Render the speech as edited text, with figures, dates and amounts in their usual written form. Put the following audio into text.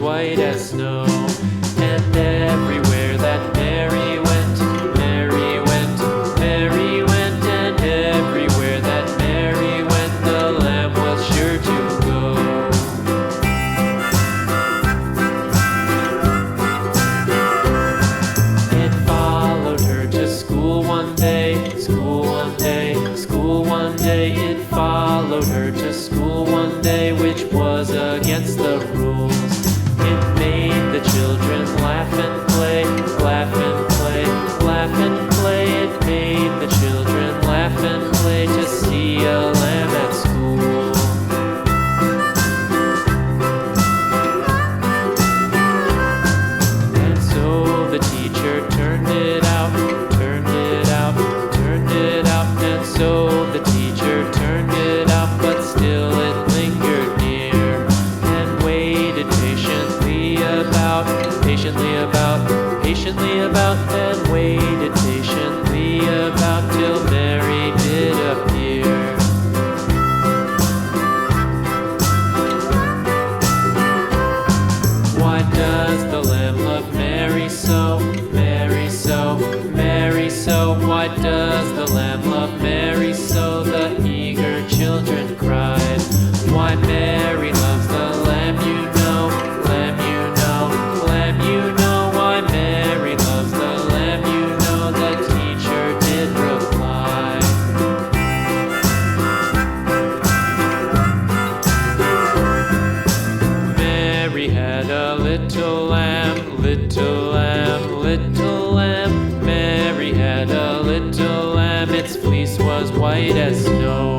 white as snow. And everywhere that Mary went, Mary went, Mary went, and everywhere that Mary went, the lamb was sure to go. It followed her to school one day, school one day, school one day. It followed her to school one day, which was against the rules. It made the children laugh and play, laugh and play, laugh and play. It made the children laugh and play to see a lamb at school. And so the teacher turned it out, turned it out, turned it out. And so the teacher turned it out, but still it lingered near and waited patiently about, and waited patiently about till Mary did appear. Why does the lamb love Mary so, Mary so, Mary so? Why does the lamb love Mary so? The eager children cried. Why Mary loves the lamb, you know, lamb, you know, lamb, you know. Why Mary loves the lamb, you know, the teacher did reply. Mary had a little lamb, little lamb, little lamb. Mary had a little lamb, its fleece was white as snow.